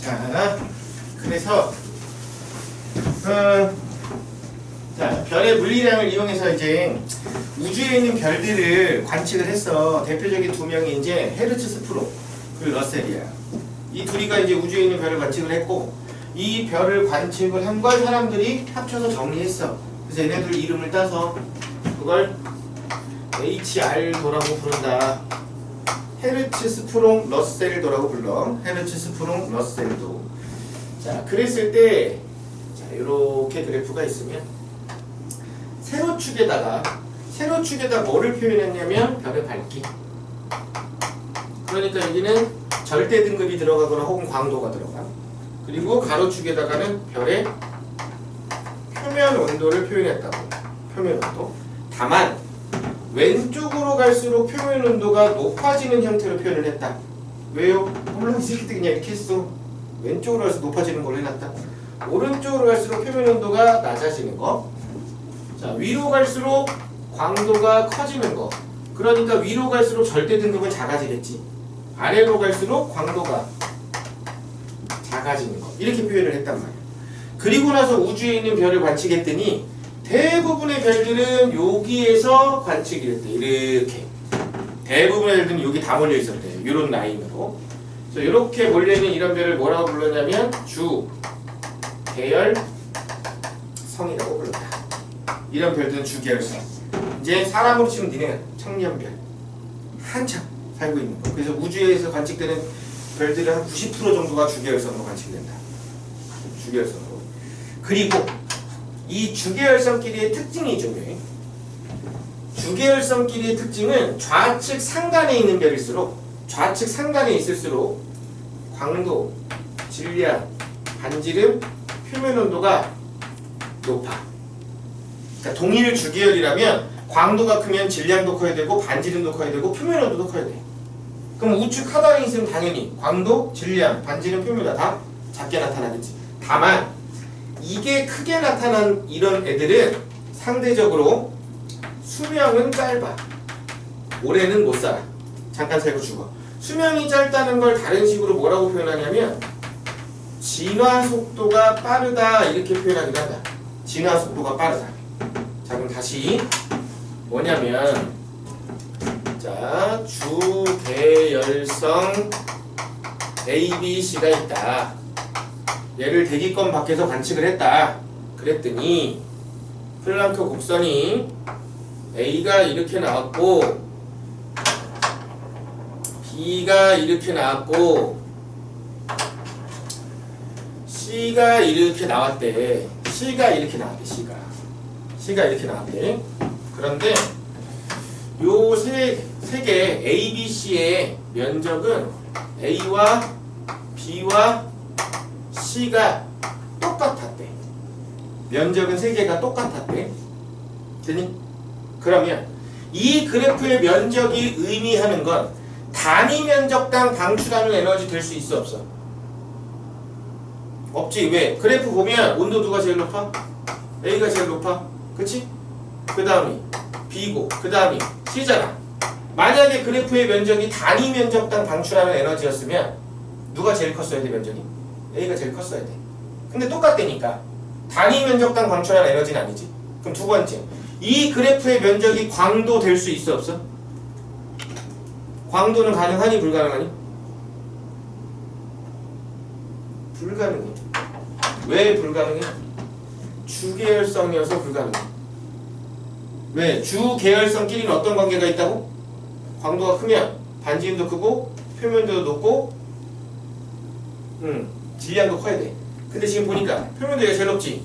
자, 그래서 자, 별의 물리량을 이용해서 이제 우주에 있는 별들을 관측을 했어. 대표적인 두 명이 이제 헤르츠 스프롱 그리고 러셀이야. 이 둘이가 이제 우주에 있는 별을 관측을 했고, 이 별을 관측을 한 걸 사람들이 합쳐서 정리했어. 그래서 얘네들 이름을 따서 그걸 HR도라고 부른다. 헤르츠 스프롱 러셀도라고 불러. 헤르츠 스프롱 러셀도. 자, 그랬을 때, 자, 이렇게 그래프가 있으면 세로축에다가 뭐를 표현했냐면 별의 밝기. 그러니까 여기는 절대 등급이 들어가거나 혹은 광도가 들어가. 그리고 가로축에다가는 별의 표면 온도를 표현했다고. 표면 온도. 다만 왼쪽으로 갈수록 표면 온도가 높아지는 형태로 표현을 했다. 왜요? 몰라, 이 새끼들 그냥 이렇게 했어. 왼쪽으로 갈수록 높아지는 걸로 해놨다. 오른쪽으로 갈수록 표면 온도가 낮아지는 거. 자, 위로 갈수록 광도가 커지는 거. 그러니까 위로 갈수록 절대 등급은 작아지겠지. 아래로 갈수록 광도가 작아지는 거. 이렇게 표현을 했단 말이야. 그리고 나서 우주에 있는 별을 관측했더니 대부분의 별들은 여기에서 관측이 됐대. 이렇게. 대부분의 별들은 여기 다 몰려 있었대. 이런 라인으로. 그래서 이렇게 몰려있는 이런 별을 뭐라고 불렀냐면 주, 계열, 성이라고 불렀다. 이런 별들은 주계열성. 이제 사람으로 치면 니네 청년별. 한참 살고 있는 거. 그래서 우주에서 관측되는 별들은 한 90% 정도가 주계열성으로 관측된다. 주계열성으로. 그리고 이 주계열성끼리의 특징이 중요해. 주계열성끼리의 특징은 좌측 상단에 있는 별일수록, 좌측 상단에 있을수록 광도, 질량, 반지름, 표면 온도가 높아. 그러니까 동일 주계열이라면 광도가 크면 질량도 커야 되고 반지름도 커야 되고 표면 온도도 커야 돼. 그럼 우측 하단에 있으면 당연히 광도, 질량, 반지름, 표면 온도 다 작게 나타나겠지. 다만 이게 크게 나타난 이런 애들은 상대적으로 수명은 짧아. 오래는 못 살아. 잠깐 살고 죽어. 수명이 짧다는 걸 다른 식으로 뭐라고 표현하냐면 진화 속도가 빠르다 이렇게 표현하기도 한다. 진화 속도가 빠르다. 자, 그럼 다시 뭐냐면, 자, 주계열성 ABC가 있다. 얘를 대기권 밖에서 관측을 했다. 그랬더니 플랑크 곡선이 A가 이렇게 나왔고 B가 이렇게 나왔고 C가 이렇게 나왔대. C가 이렇게 나왔대. C가 이렇게 나왔대. 그런데 요 세 개 A, B, C의 면적은 A와 B와 C가 똑같았대. 면적은 세 개가 똑같았대. 되니? 그러면 이 그래프의 면적이 의미하는 건 단위 면적당 방출하는 에너지 될 수 있어 없어? 없지. 왜? 그래프 보면 온도 누가 제일 높아? A가 제일 높아. 그치? 그 다음이 B고 그 다음이 C잖아. 만약에 그래프의 면적이 단위 면적당 방출하는 에너지였으면 누가 제일 컸어야 돼, 면적이? A가 제일 컸어야 돼. 근데 똑같다니까. 단위 면적당 방출하는 에너지는 아니지. 그럼 두 번째, 이 그래프의 면적이 광도 될 수 있어 없어? 광도는 가능하니 불가능하니? 불가능해. 왜 불가능해? 주계열성이어서 불가능해. 왜? 주계열성끼리는 어떤 관계가 있다고? 광도가 크면 반지름도 크고 표면도 높고 질량도 커야 돼. 근데 지금 보니까 표면도가 제일 높지.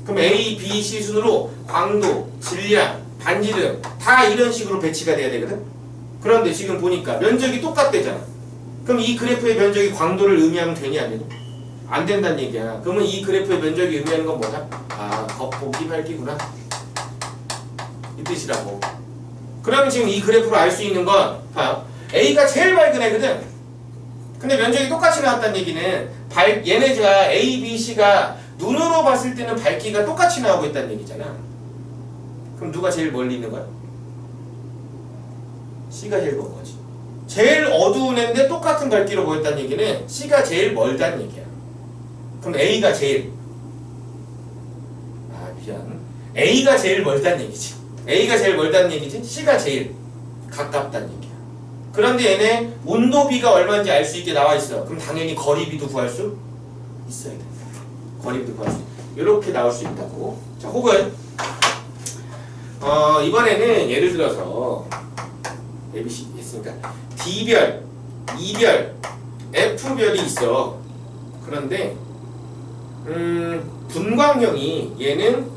그럼 A, B, C 순으로 광도, 질량, 반지름 다 이런 식으로 배치가 돼야 되거든. 그런데 지금 보니까 면적이 똑같대잖아. 그럼 이 그래프의 면적이 광도를 의미하면 되니 안 되니? 안 된다는 얘기야. 그러면 이 그래프의 면적이 의미하는 건 뭐다? 아, 겉보기 밝기구나. 이 뜻이라고. 그러면 지금 이 그래프로 알 수 있는 건 봐요. A가 제일 밝은 애거든. 근데 면적이 똑같이 나왔다는 얘기는 얘네가 A, B, C가 눈으로 봤을 때는 밝기가 똑같이 나오고 있다는 얘기잖아. 그럼 누가 제일 멀리 있는 거야? C가 제일 먼 거지. 제일 어두운 운해인데 똑같은 밝기로 보였다는 얘기는 C가 제일 멀다는 얘기야. 그럼 A가 제일 미안. A가 제일 멀다는 얘기지. A가 제일 멀다는 얘기지. C가 제일 가깝다는 얘기야. 그런데 얘네 온도비가 얼마인지 알 수 있게 나와 있어. 그럼 당연히 거리비도 구할 수 있어야 된다. 거리비도 구할 수 있다. 이렇게 나올 수 있다고. 자, 혹은 이번에는 예를 들어서 ABC 했으니까 D별, E별, F별이 있어. 그런데 분광형이 얘는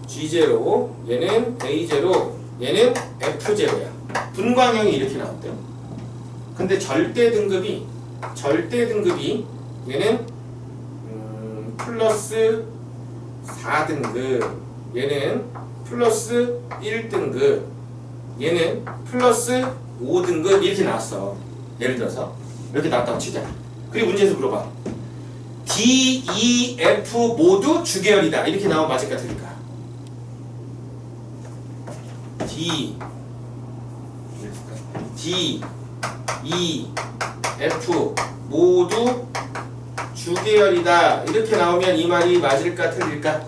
G0, 얘는 A0, 얘는 F0야. 분광형이 이렇게 나온대요. 근데 절대 등급이 얘는 플러스 4등급, 얘는 플러스 1등급, 얘는 플러스 5등급 이렇게 나왔어. 예를 들어서 이렇게 나왔다고 치자. 그리고 문제에서 물어봐. D, E, F 모두 주계열이다. 이렇게 나오면 맞을까 틀릴까? D, E, F 모두 주계열이다. 이렇게 나오면 이 말이 맞을까 틀릴까?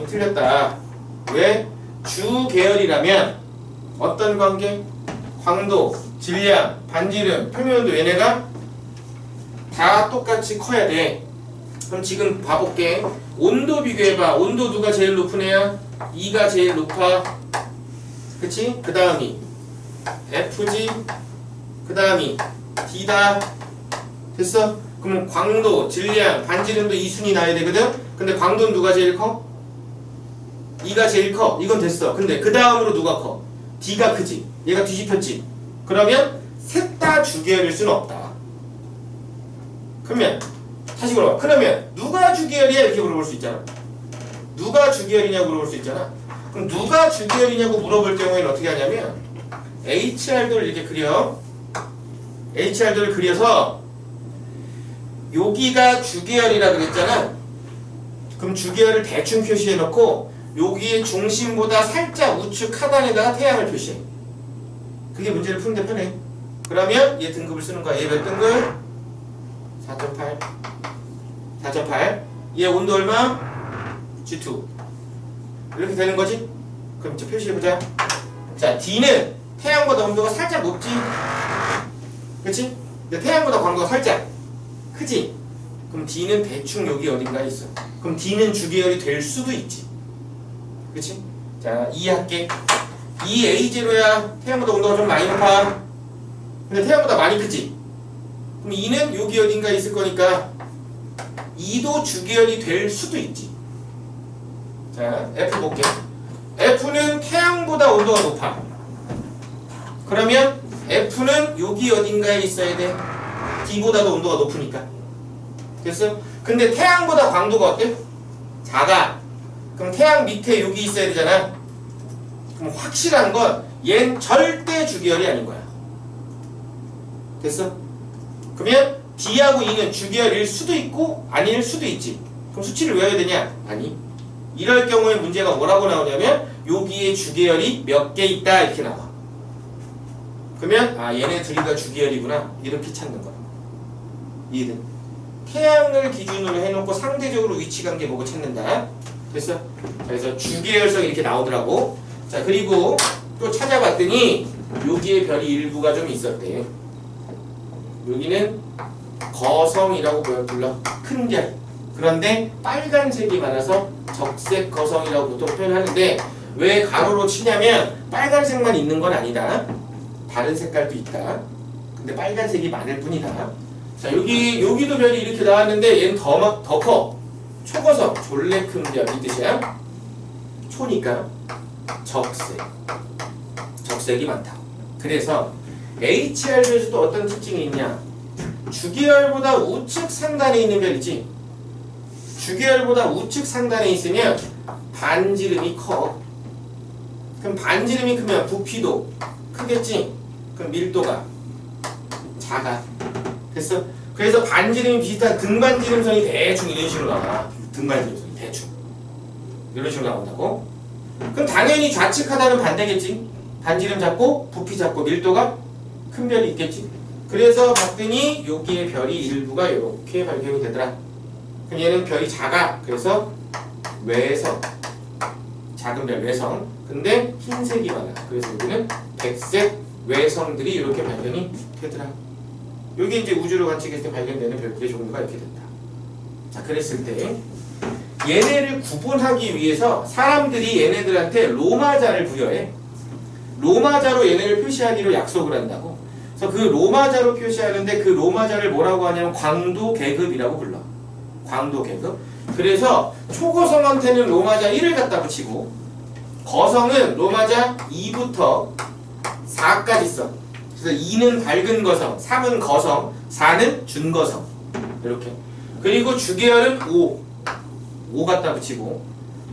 틀렸다. 왜? 주계열이라면 어떤 관계? 광도, 질량, 반지름, 표면온도 얘네가 다 똑같이 커야 돼. 그럼 지금 봐볼게. 온도 비교해봐. 온도 누가 제일 높은 애야? E가 제일 높아. 그치? 그 다음이 F지. 그 다음이 D다. 됐어? 그럼 광도, 질량, 반지름도 이 순위 나야 되거든? 근데 광도는 누가 제일 커? E가 제일 커. 이건 됐어. 근데 그 다음으로 누가 커? D가 크지. 얘가 뒤집혔지. 그러면 셋 다 주계열일 수는 없다. 그러면 다시 물어봐. 그러면 누가 주계열이야? 이렇게 물어볼 수 있잖아. 누가 주계열이냐고 물어볼 수 있잖아. 그럼 누가 주계열이냐고 물어볼 경우에는 어떻게 하냐면 HR도를 이렇게 그려. HR도를 그려서 여기가 주계열이라 그랬잖아. 그럼 주계열을 대충 표시해 놓고 여기의 중심보다 살짝 우측 하단에다가 태양을 표시해. 그게 문제를 푸는데 편해. 그러면 얘 등급을 쓰는 거야. 얘 몇 등급? 4.8. 4.8. 얘 온도 얼마? G2. 이렇게 되는 거지? 그럼 이제 표시해보자. 자, D는 태양보다 온도가 살짝 높지? 그치? 근데 태양보다 광도가 살짝 크지? 그럼 D는 대충 여기 어딘가에 있어. 그럼 D는 주계열이 될 수도 있지. 그치? 자, 이해할게. 이 A0야. 태양보다 온도가 좀 많이 높아. 근데 태양보다 많이 크지? 그럼 E는 여기 어딘가에 있을 거니까 E도 주계열이 될 수도 있지. 자, F 볼게. F는 태양보다 온도가 높아. 그러면 F는 여기 어딘가에 있어야 돼. D보다도 온도가 높으니까. 됐어? 근데 태양보다 광도가 어때? 작아. 그럼 태양 밑에 여기 있어야 되잖아. 그럼 확실한 건 얜 절대 주계열이 아닌 거야. 됐어? 그러면 D하고 E는 주계열일 수도 있고 아닐 수도 있지. 그럼 수치를 외워야 되냐? 아니. 이럴 경우에 문제가 뭐라고 나오냐면 여기에 주계열이 몇 개 있다 이렇게 나와. 그러면 얘네 둘이 다 주계열이구나 이렇게 찾는 거야. 이해돼? 태양을 기준으로 해놓고 상대적으로 위치관계 보고 찾는다. 됐어? 그래서 주계열성이 이렇게 나오더라고. 자, 그리고 또 찾아봤더니 여기에 별이 일부가 좀 있었대. 여기는 거성이라고 불러. 큰 별. 그런데 빨간색이 많아서 적색 거성이라고 보통 표현하는데 왜 가로로 치냐면 빨간색만 있는 건 아니다. 다른 색깔도 있다. 근데 빨간색이 많을 뿐이다. 자, 여기도 별이 이렇게 나왔는데 얘는 더 커. 초거성, 졸래 큰 별 이 뜻이야. 초니까 적색. 적색이 많다. 그래서 HR별에서도 어떤 특징이 있냐? 주계열보다 우측 상단에 있는 별이지. 주계열보다 우측 상단에 있으면 반지름이 커. 그럼 반지름이 크면 부피도 크겠지? 그럼 밀도가 작아. 됐어? 그래서 반지름이 비슷한 등반지름선이 대충 이런 식으로 나와. 등반지름선이 대충 이런 식으로 나온다고? 그럼 당연히 좌측 하단은 반대겠지? 반지름 작고 부피 작고 밀도가 큰 별이 있겠지. 그래서 봤더니 여기에 별이 일부가 이렇게 발견이 되더라. 그럼 얘는 별이 작아. 그래서 외성, 작은 별 외성. 근데 흰색이 많아. 그래서 여기는 백색 외성들이 이렇게 발견이 되더라. 여기 이제 우주로 관측했을 때 발견되는 별들의 종류가 이렇게 된다. 자, 그랬을 때 얘네를 구분하기 위해서 사람들이 얘네들한테 로마자를 부여해. 로마자로 얘네를 표시하기로 약속을 한다고. 그래서 그 로마자로 표시하는데 그 로마자를 뭐라고 하냐면 광도계급이라고 불러. 광도계급. 그래서 초고성한테는 로마자 1을 갖다 붙이고 거성은 로마자 2부터 4까지 써. 그래서 2는 밝은 거성, 3은 거성, 4는 준거성. 이렇게. 그리고 주계열은 5 갖다 붙이고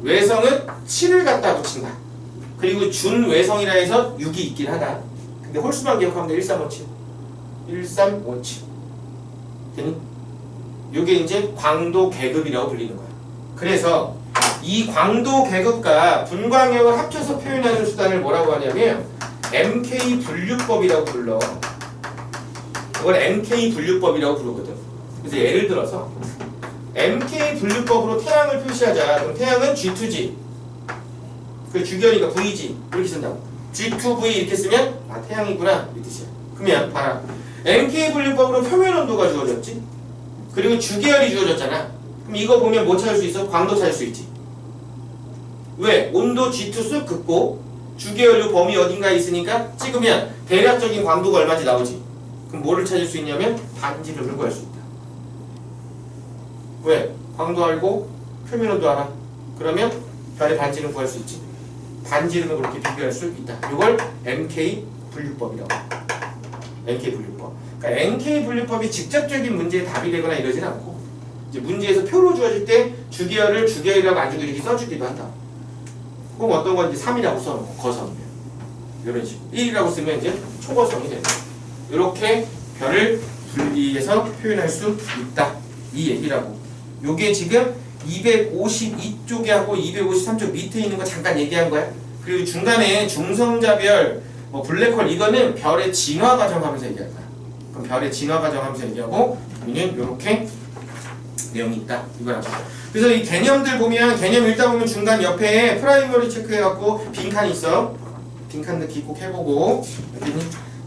외성은 7을 갖다 붙인다. 그리고 준외성이라 해서 6이 있긴 하다. 근데 홀수만 기억하면 돼. 1357 1357 되니? 요게 이제 광도계급이라고 불리는 거야. 그래서 이 광도계급과 분광역을 합쳐서 표현하는 수단을 뭐라고 하냐면 MK 분류법이라고 불러. 이걸 MK 분류법이라고 부르거든. 그래서 예를 들어서 MK 분류법으로 태양을 표시하자. 그럼 태양은 G2G. 그 주결이니까 VG 이렇게 쓴다고. G2V 이렇게 쓰면 아 태양이구나 이 뜻이야. 그러면 봐라. MK 분류법으로 표면 온도가 주어졌지. 그리고 주계열이 주어졌잖아. 그럼 이거 보면 뭐 찾을 수 있어? 광도 찾을 수 있지. 왜? 온도 G2 쓱 긋고 주계열로 범위 어딘가에 있으니까 찍으면 대략적인 광도가 얼마인지 나오지. 그럼 뭐를 찾을 수 있냐면 반지름을 구할 수 있다. 왜? 광도 알고 표면 온도 알아. 그러면 별의 반지름 구할 수 있지. 반지름을 그렇게 비교할 수 있다. 이걸 MK 분류법이라고. MK 분류법. 그러니까 MK 분류법이 직접적인 문제에 답이 되거나 이러진 않고 이제 문제에서 표로 주어질 때 주계열을 주계열이라고 안 주고 이렇게 써주기도 한다. 그럼 어떤 건지 3이라고 써놓고 거성이면 이런 식으로 1이라고 쓰면 이제 초거성이 된다. 이렇게 별을 분리해서 표현할 수 있다. 이 얘기라고. 요게 지금 252쪽에 하고 253쪽 밑에 있는 거 잠깐 얘기한 거야. 그리고 중간에 중성자별, 뭐 블랙홀 이거는 별의 진화 과정 하면서 얘기할 거야. 그럼 별의 진화 과정 하면서 얘기하고 여기는 이렇게 내용이 있다. 이거라고. 그래서 이 개념들 보면 개념 읽다 보면 중간 옆에 프라이머리 체크해갖고 빈칸이 있어. 빈칸 넣기 꼭 해보고.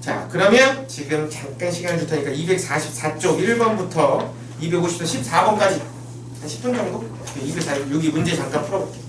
자, 그러면 지금 잠깐 시간을 줄 테니까 244쪽 1번부터 250도 14번까지 한 10분 정도? 240, 여기 문제 잠깐 풀어볼게.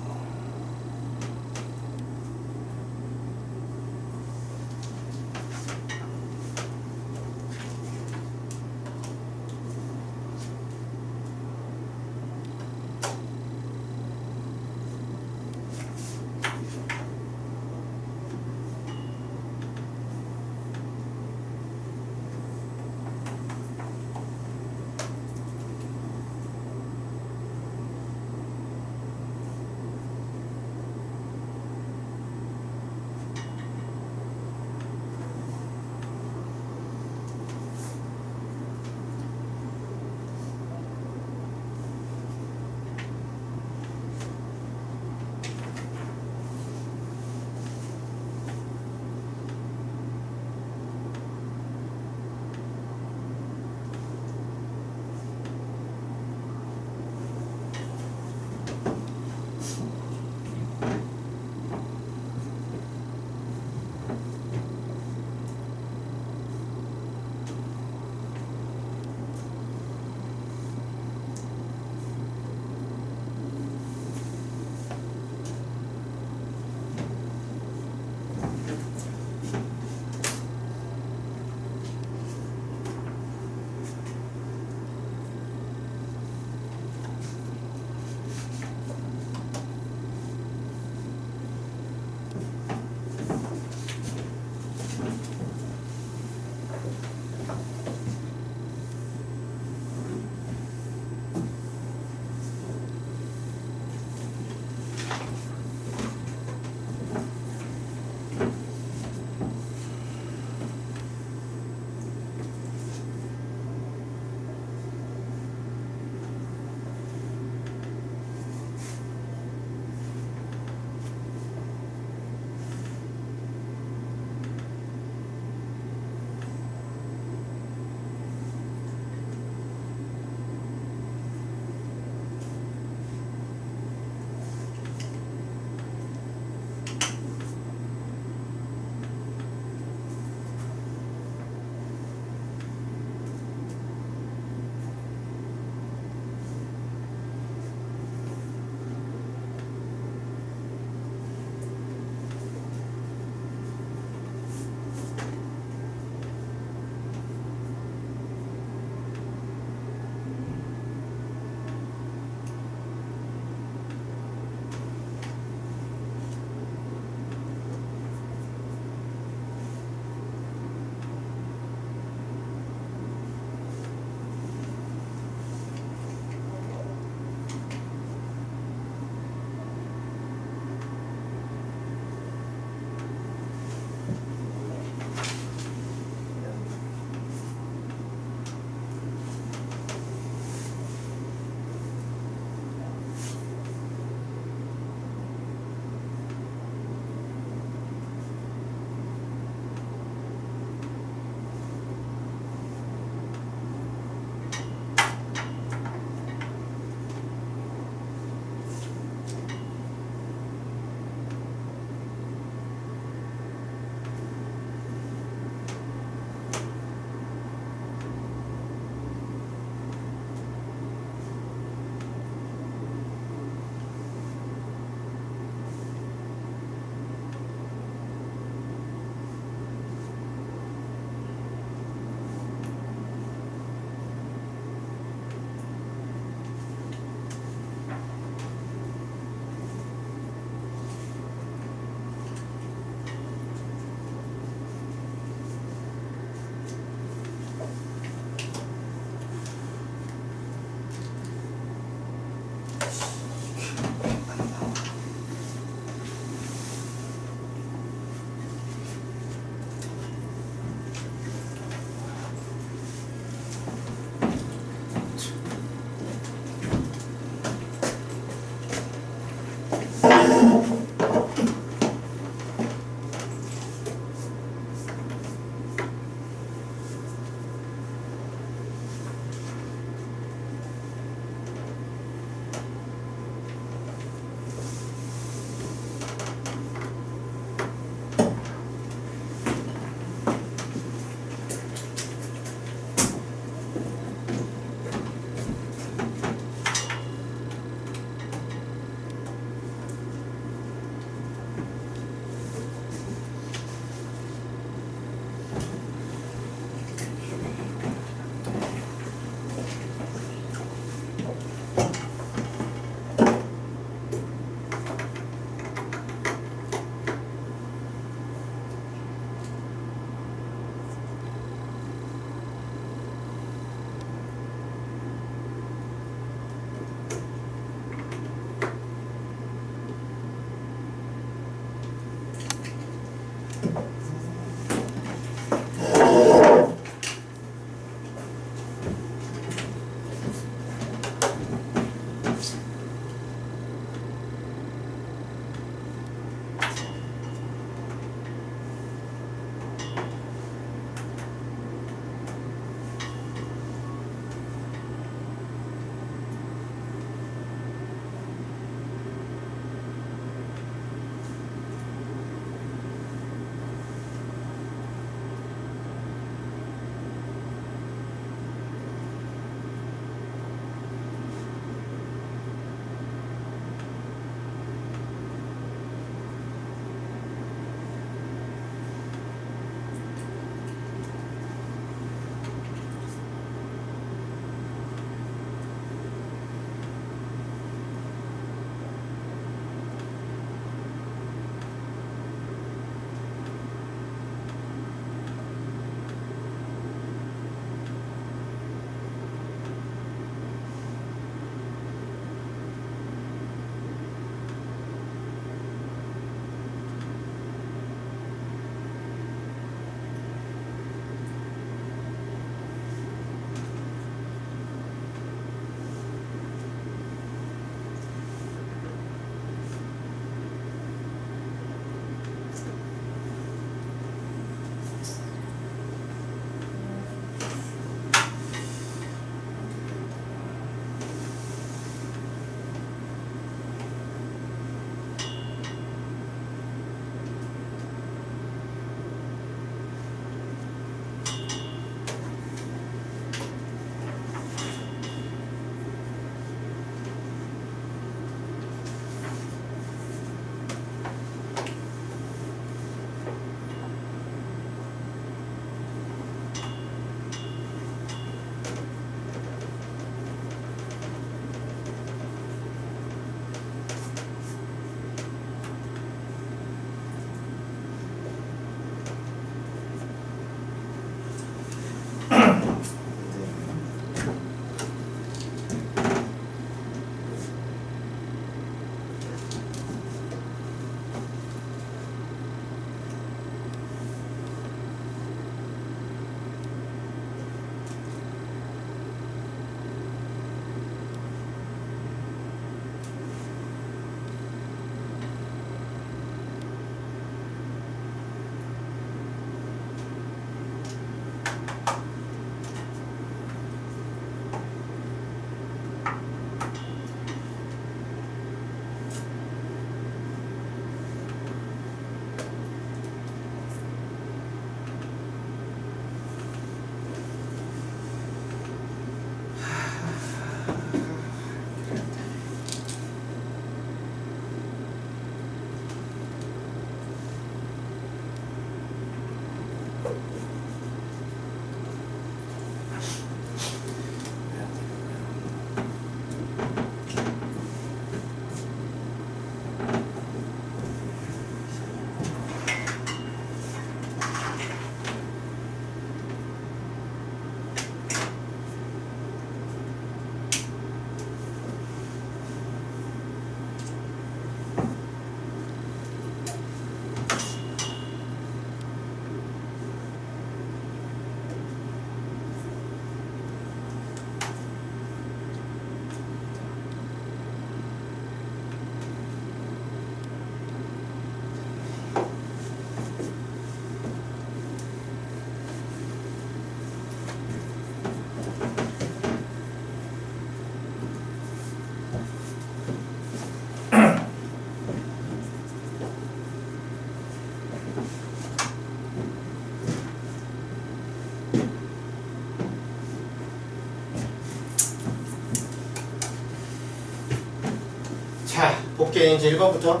볼게. 이제 1번부터.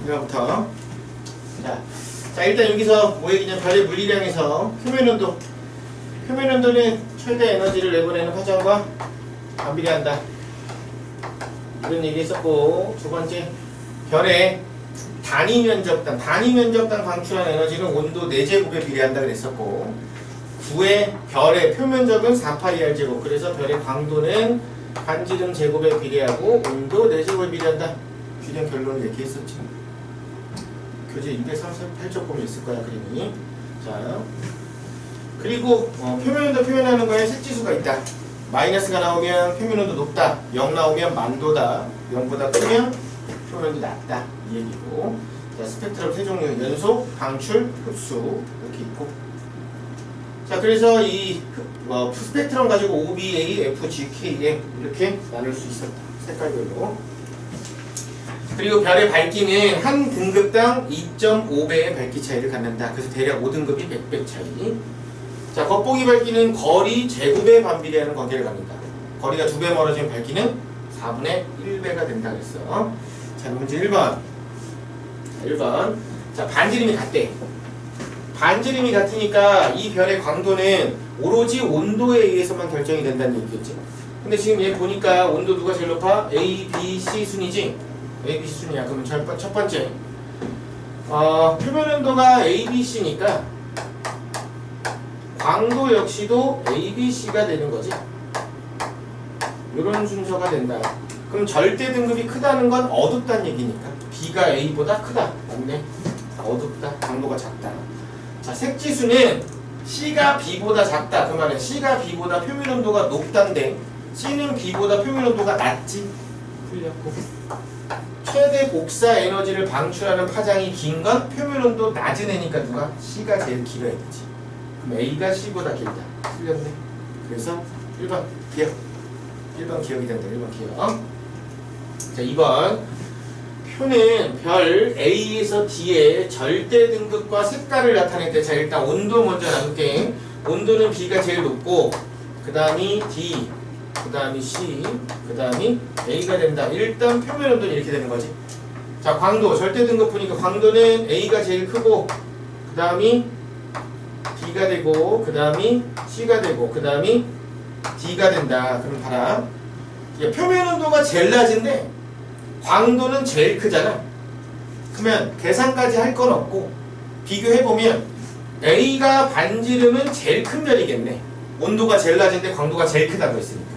1번부터. 자, 일단 여기서 뭐 얘기냐면 별의 물리량에서 표면온도. 표면온도는 최대 에너지를 내보내는 파장과 반비례한다. 이런 얘기 했었고, 두 번째, 별의 단위 면적당 방출한 에너지는 온도 4제곱에 비례한다 그랬었고, 9의 별의 표면적은 4파이 R제곱. 그래서 별의 광도는 반지름 제곱에 비례하고 온도 4제곱에 비례한다. 규정 결론을 이렇게 했었지. 교재 238쪽 보면 있을 거야, 그림이. 자, 그리고 표면온도 표현하는 거에 색지수가 있다. 마이너스가 나오면 표면온도 높다. 0 나오면 만도다. 0보다 크면 표면온도 낮다. 이 얘기고. 자, 스펙트럼 세 종류. 연소, 방출, 흡수. 이렇게 있고. 자, 그래서 이 스펙트럼 가지고 OBA, FG, KM 이렇게 나눌 수 있었다. 색깔별로. 그리고 별의 밝기는 한 등급당 2.5배의 밝기 차이를 갖는다. 그래서 대략 5등급이 100배 차이. 자, 겉보기 밝기는 거리 제곱에 반비례하는 관계를 갖는다. 거리가 2배 멀어지면 밝기는 4분의 1배가 된다 그랬어. 자, 문제 1번. 1번. 자, 반지름이 같대. 반지름이 같으니까 이 별의 광도는 오로지 온도에 의해서만 결정이 된다는 얘기겠지. 근데 지금 얘 보니까 온도 누가 제일 높아? A, B, C 순이지? A, B, C 순이야. 그러면 첫 번째. 표면 온도가 A, B, C니까 광도 역시도 A, B, C가 되는 거지. 이런 순서가 된다. 그럼 절대 등급이 크다는 건 어둡다는 얘기니까. B가 A보다 크다. 맞네. 어둡다. 광도가 작다. 자, 색지수는 C가 B보다 작다. 그 말은 C가 B보다 표면 온도가 높단데 C는 B보다 표면 온도가 낮지. 풀렸고. 최대 복사 에너지를 방출하는 파장이 긴 건 표면 온도 낮은 애니까 누가? C가 제일 길어야 되지. 그럼 A가 C보다 길다. 틀렸네. 그래서 1번 기억. 1번 기억이 된다. 1번 기억. 자, 2번. 표는 별 A에서 D의 절대 등급과 색깔을 나타낼 때, 자, 일단 온도 먼저 나눌게. 온도는 B가 제일 높고, 그 다음이 D, 그 다음이 C, 그 다음이 A가 된다. 일단 표면 온도는 이렇게 되는 거지. 자, 광도. 절대 등급 보니까 광도는 A가 제일 크고, 그 다음이 B가 되고, 그 다음이 C가 되고, 그 다음이 D가 된다. 그럼 봐라. 표면 온도가 제일 낮은데 광도는 제일 크잖아. 그러면 계산까지 할 건 없고 비교해보면 A가 반지름은 제일 큰 별이겠네. 온도가 제일 낮은데 광도가 제일 크다고 했으니까.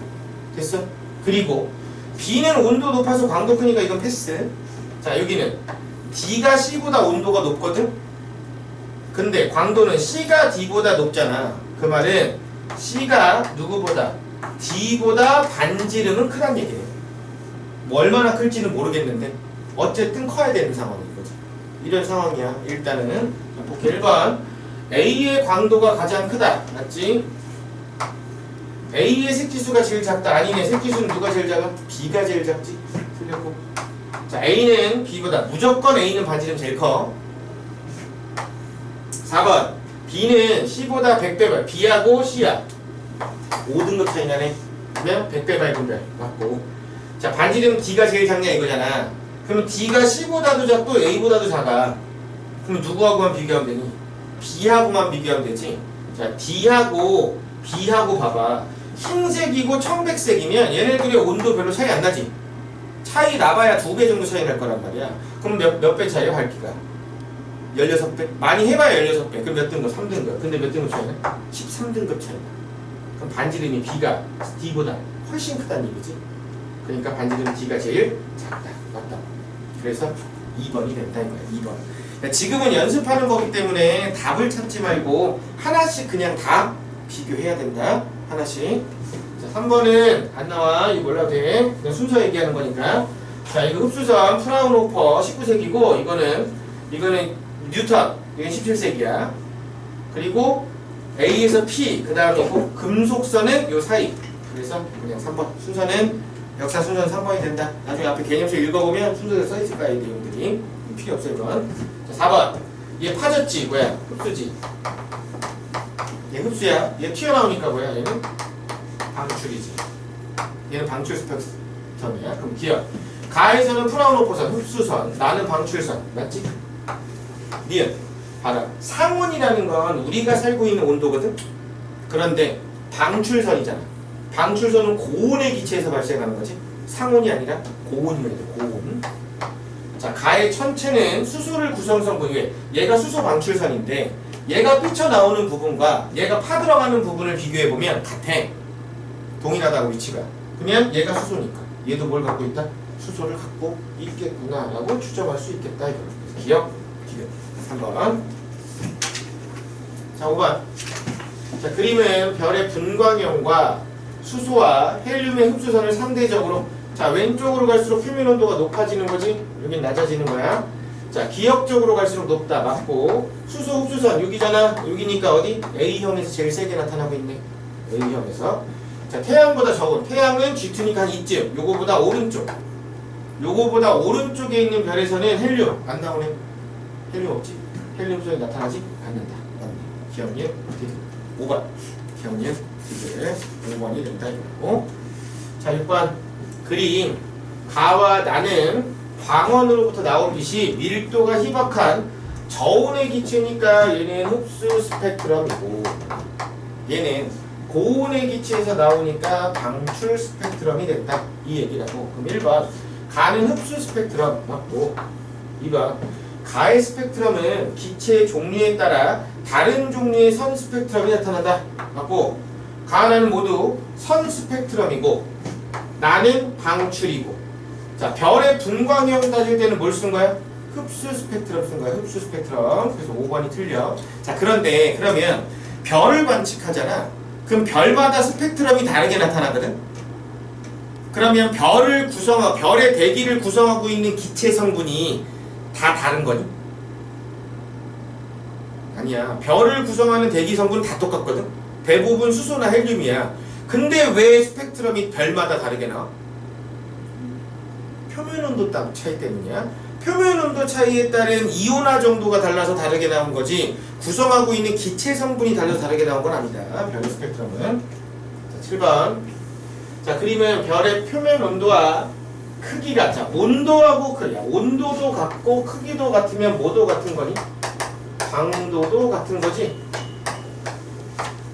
됐어? 그리고 B는 온도 높아서 광도 크니까 이건 패스. 자, 여기는 D가 C보다 온도가 높거든? 근데 광도는 C가 D보다 높잖아. 그 말은 C가 누구보다? D보다 반지름은 크단 얘기예요. 뭐 얼마나 클지는 모르겠는데 어쨌든 커야 되는 상황인 거지. 이런 상황이야. 일단은 볼게. 1번. A의 광도가 가장 크다. 맞지? A의 색지수가 제일 작다. 아니네. 색지수는 누가 제일 작아? B가 제일 작지. 틀렸고. 자, A는 B보다. 무조건 A는 반지름 제일 커. 4번. B는 C보다 100배 발. B하고 C야. 5등급 차이 나네. 그러면 100배 밝은 별. 맞고. 자, 반지름 D가 제일 작냐 이거잖아. 그러면 D가 C보다도 작고 A보다도 작아. 그럼 누구하고만 비교하면 되니? B하고만 비교하면 되지. 자, D하고 B하고 봐봐. 흰색이고 청백색이면 얘네들의 온도 별로 차이 안 나지. 차이 나봐야 2배 정도 차이 날 거란 말이야. 그럼 몇 배 차이야 밝기가? 16배? 많이 해봐야 16배. 그럼 몇 등급? 3등급. 근데 몇 등급 차이나? 13등급 차이나. 그럼 반지름이 B가 D보다 훨씬 크다는 얘기지. 그러니까 반지름 D가 제일 작다. 맞다. 그래서 2번이 된다 이거야. 2번. 그러니까 지금은 연습하는 거기 때문에 답을 찾지 말고 하나씩 그냥 다 비교해야 된다. 하나씩. 자, 3번은 안 나와. 이거 몰라도 돼. 그냥 순서 얘기하는 거니까. 자, 이거 흡수선 프라운호퍼 19세기고 이거는 뉴턴. 이건 17세기야. 그리고 A에서 P 그 다음이고 금속선은 요 사이. 그래서 그냥 3번. 순서는 역사 순서는 3번이 된다. 나중에 앞에 개념書읽어보면 순서대로 써있을 거야, 이 내용들이. 필요 없어, 이건. 자, 4번. 얘 파졌지, 뭐야? 흡수지. 얘 흡수야. 얘 튀어나오니까 뭐야? 얘는 방출이지. 얘는 방출 스펙트럼이야. 그럼 기억. 가에서는 프라운호퍼선, 흡수선, 나는 방출선. 맞지? 니은. 봐라. 상온이라는 건 우리가 살고 있는 온도거든? 그런데 방출선이잖아. 방출선은 고온의 기체에서 발생하는 거지. 상온이 아니라 고온이어야 돼. 고온. 자, 가의 천체는 수소를 구성성분이 얘가 수소 방출선인데 얘가 삐쳐나오는 부분과 얘가 파들어가는 부분을 비교해보면 같아. 동일하다고 위치가. 그러면 얘가 수소니까 얘도 뭘 갖고 있다? 수소를 갖고 있겠구나 라고 추정할 수 있겠다. 이거. 기억? 기억. 3번. 자, 5번. 자, 그림은 별의 분광형과 수소와 헬륨의 흡수선을 상대적으로, 자, 왼쪽으로 갈수록 표면 온도가 높아지는 거지. 여긴 낮아지는 거야. 자, 기역적으로 갈수록 높다. 맞고, 수소 흡수선 6이잖아. 6이니까 어디? A형에서 제일 세게 나타나고 있네. A형에서. 자, 태양보다 적은, 태양은 G2니까 한 이쯤. 요거보다 오른쪽. 요거보다 오른쪽에 있는 별에서는 헬륨 안 나오네. 헬륨 없지. 헬륨 흡수선이 나타나지 않는다. 기억력 디귿. 5번. 기억력 디귿. 5번이 된다. 이거고. 자, 6번. 그림. 가와 나는 광원으로부터 나온 빛이 밀도가 희박한 저온의 기체니까 얘는 흡수 스펙트럼이고, 얘는 고온의 기체에서 나오니까 방출 스펙트럼이 된다. 이 얘기라고. 그럼 1번. 가는 흡수 스펙트럼 맞고, 2번. 가의 스펙트럼은 기체의 종류에 따라 다른 종류의 선 스펙트럼이 나타난다. 맞고, 가, 나는 모두 선 스펙트럼이고, 나는 방출이고. 자, 별의 분광형 따질 때는 뭘 쓴 거야? 흡수 스펙트럼 쓴 거야. 흡수 스펙트럼. 그래서 5번이 틀려. 자, 그런데 그러면 별을 관측하잖아. 그럼 별마다 스펙트럼이 다르게 나타나거든. 그러면 별의 대기를 구성하고 있는 기체 성분이 다 다른 거니? 아니야. 별을 구성하는 대기 성분은 다 똑같거든. 대부분 수소나 헬륨이야. 근데 왜 스펙트럼이 별마다 다르게 나와? 표면 온도 차이 때문이야. 표면 온도 차이에 따른 이온화 정도가 달라서 다르게 나온 거지, 구성하고 있는 기체 성분이 달라서 다르게 나온 건 아니다. 별의 스펙트럼은. 자, 7번. 자, 그림은 별의 표면 온도와 크기가, 자, 온도하고 크기야. 온도도 같고 크기도 같으면 뭐도 같은 거니? 광도도 같은 거지.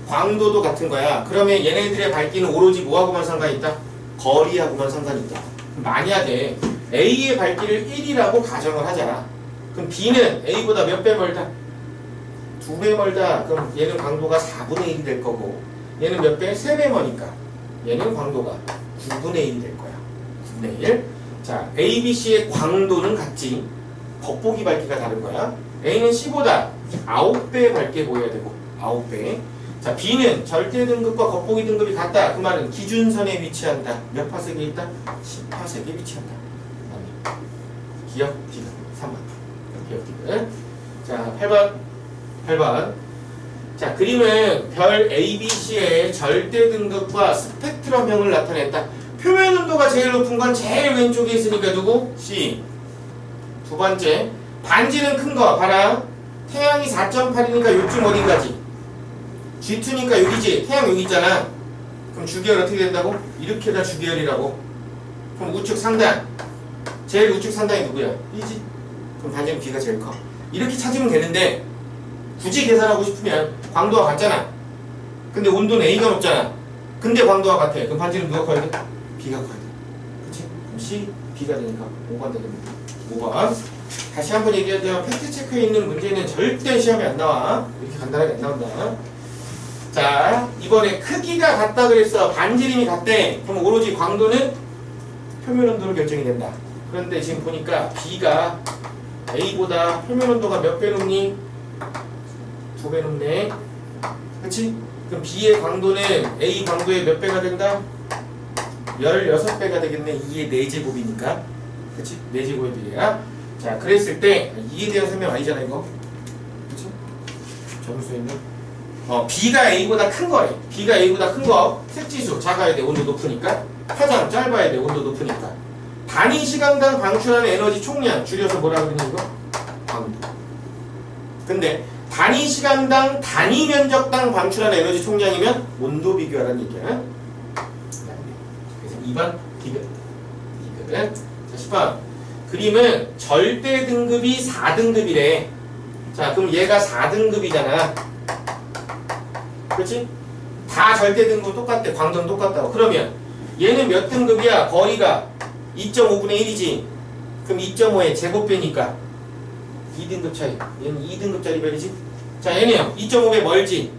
광도도 같은 거야. 그러면 얘네들의 밝기는 오로지 뭐하고만 상관이 있다? 거리하고만 상관이 있다. 만약에 A의 밝기를 1이라고 가정을 하자. 그럼 B는 A보다 몇 배 멀다? 2배 멀다. 그럼 얘는 광도가 4분의 1이 될 거고, 얘는 몇 배? 3배 머니까 얘는 광도가 9분의 1이 될 거야. 9분의 1. 자, A, B, C의 광도는 같지. 겉보기 밝기가 다른 거야. A는 C보다 9배 밝게 보여야 되고, 9배. 자, B는 절대 등급과 겉보기 등급이 같다. 그 말은 기준선에 위치한다. 몇 파섹에 있다? 10파섹에 위치한다. 기억, 디귿. 3번. 기억, 디귿. 자, 8번. 자, 그림은 별 A, B, C의 절대 등급과 스펙트럼형을 나타냈다. 표면 온도가 제일 높은 건 제일 왼쪽에 있으니까 누구? C. 두 번째. 반지는 큰 거. 봐라. 태양이 4.8이니까 요쯤 어딘가지? G2니까 여기지. 태양 여기 있잖아. 그럼 주기열 어떻게 된다고? 이렇게가 주기열이라고. 그럼 우측 상단. 제일 우측 상단이 누구야? B지. 그럼 반지는 B가 제일 커. 이렇게 찾으면 되는데, 굳이 계산하고 싶으면 광도가 같잖아. 근데 온도는 A가 높잖아. 근데 광도가 같아. 그럼 반지는 누가 커야 돼? B가 커야 돼. 그치? 그럼 C, B가 되니까 5번 되겠네. 5번. 다시 한번 얘기하자면 팩트체크에 있는 문제는 절대 시험에 안 나와. 이렇게 간단하게 안 나온다. 자, 이번에 크기가 같다 그랬어. 반지름이 같대. 그럼 오로지 광도는 표면 온도로 결정이 된다. 그런데 지금 보니까 B가 A보다 표면 온도가 몇 배 높니? 2배 높네. 그치? 그럼 B의 광도는 A 광도의 몇 배가 된다? 16배가 되겠네. 2의 4제곱이니까. 그치? 4제곱의 비례야. 자, 그랬을 때 이에 대한 설명 아니잖아 이거. 그치? 점수에는 B가 A보다 큰 거래. B가 A보다 큰 거. 색지수 작아야 돼. 온도 높으니까. 파장 짧아야 돼. 온도 높으니까. 단위 시간당 방출하는 에너지 총량, 줄여서 뭐라 그러니 이거? 광도. 근데 단위 시간당 단위 면적당 방출하는 에너지 총량이면 온도 비교하라는 얘기야. 그래서 2번 디귿. 자, 10번. 그림은 절대 등급이 4등급이래. 자, 그럼 얘가 4등급이잖아. 그렇지? 다 절대 등급 똑같대. 광도는 똑같다고. 그러면 얘는 몇 등급이야? 거리가 2.5분의 1이지. 그럼 2.5의 제곱배니까 2등급 차이. 얘는 2등급짜리 별이지. 자, 얘는 2.5배 멀지.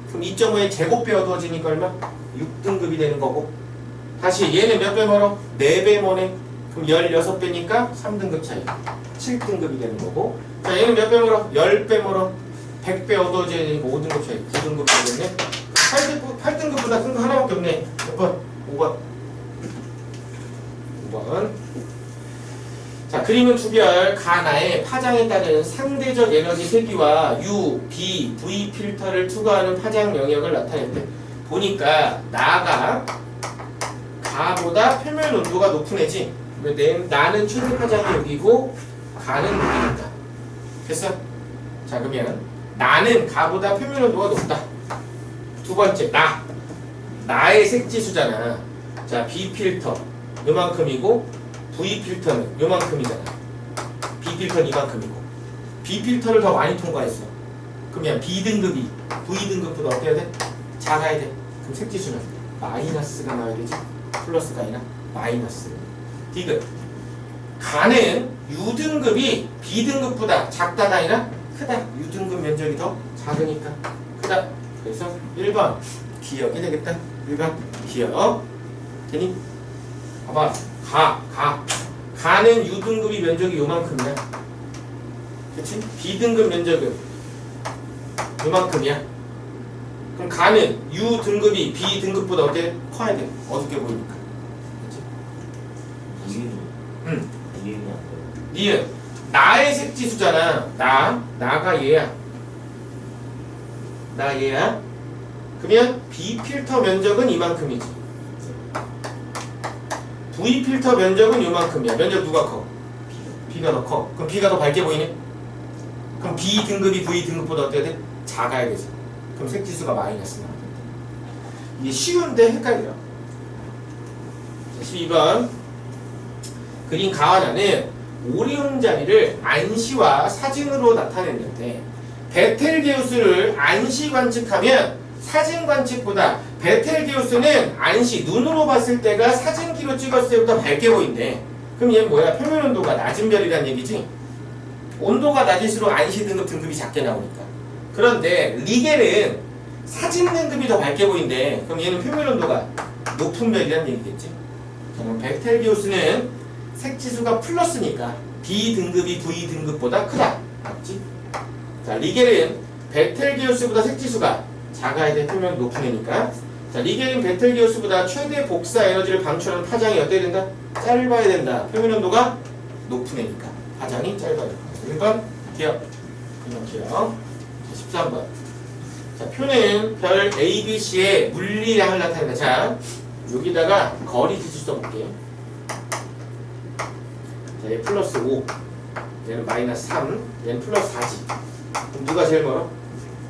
그럼 2.5의 제곱배 어두워지니까 얼마? 6등급이 되는 거고. 다시 얘는 몇 배 멀어? 4배 머네. 그럼 16배니까 3등급 차이. 7등급이 되는 거고. 자, 얘는 몇 배 멀어? 10배 멀어. 100배 어두워져야 되니까 5등급 차이. 9등급 되겠네. 8등급보다 큰 거 하나밖에 없네. 몇 번? 5번. 5번. 자, 그림은 두별 가나의 파장에 따른 상대적 에너지 세기와 U, B, V 필터를 투과하는 파장 영역을 나타낸대. 보니까 나가 가보다 표면 온도가 높은 애지. 나는 최대 파장이 여기고 가는 여기니까. 됐어? 자, 그러면 나는 가보다 표면 온도가 높다. 두 번째, 나의 색지수잖아. 자, B 필터 요만큼이고 V 필터는 요만큼이잖아. B 필터는 이만큼이고 B 필터를 더 많이 통과했어. 그러면 B 등급이 V 등급보다 어때야 돼? 작아야 돼. 그럼 색지수는 마이너스가 나와야 되지. 플러스가 아니라 마이너스. 디귿. 가는 U 등급이 B 등급보다 작다가 아니라 크다. U 등급 면적이 더 작으니까 크다. 그래서 1번 기억이 되겠다. 1번 기억. 되니? 봐봐. 가는 U등급이 면적이 요만큼이야. 그치? B등급 면적은 요만큼이야. 그럼 가는 U등급이 B등급보다 어때? 커야 돼. 어둡게 보이니까. 그치? 이해는 니은 나의 색지수잖아. 나가 얘야. 나 얘야. 그러면 B 필터 면적은 이만큼이지. V 필터 면적은 요만큼이야. 면적 누가 커? B가 더 커. 그럼 B가 더 밝게 보이네? 그럼 B 등급이 V 등급보다 어때야 돼? 작아야 되지. 그럼 색지수가 마이너스 나와. 이게 쉬운데 헷갈려. 12번. 그림 가하나는 오리온 자리를 안시와 사진으로 나타냈는데 베텔게우스를 안시 관측하면 사진 관측보다 베텔게우스는 안시 눈으로 봤을 때가 사진기로 찍었을 때보다 밝게 보인대. 그럼 얘는 뭐야? 표면 온도가 낮은 별이란 얘기지. 온도가 낮을수록 안시 등급이 작게 나오니까. 그런데 리겔은 사진 등급이 더 밝게 보인대. 그럼 얘는 표면 온도가 높은 별이란 얘기겠지. 그럼 베텔게우스는 색지수가 플러스니까 B 등급이 V 등급보다 크다. 맞지? 자, 리겔은 베텔게우스보다 색지수가 작아야 돼. 표면 높은 애니까. 자, 리겔은 베텔게우스보다 최대 복사 에너지를 방출하는 파장이 어때야 된다? 짧아야 된다. 표면 온도가 높은 애니까. 파장이 짧아야 된다. 1번 기억. 1번 기억. 13번. 자, 표는 별 A, B, C의 물리량을 나타낸다. 자, 여기다가 거리 지수 써볼게. 자, 얘 플러스 5. 얘는 마이너스 3. 얘는 플러스 4지. 그럼 누가 제일 멀어?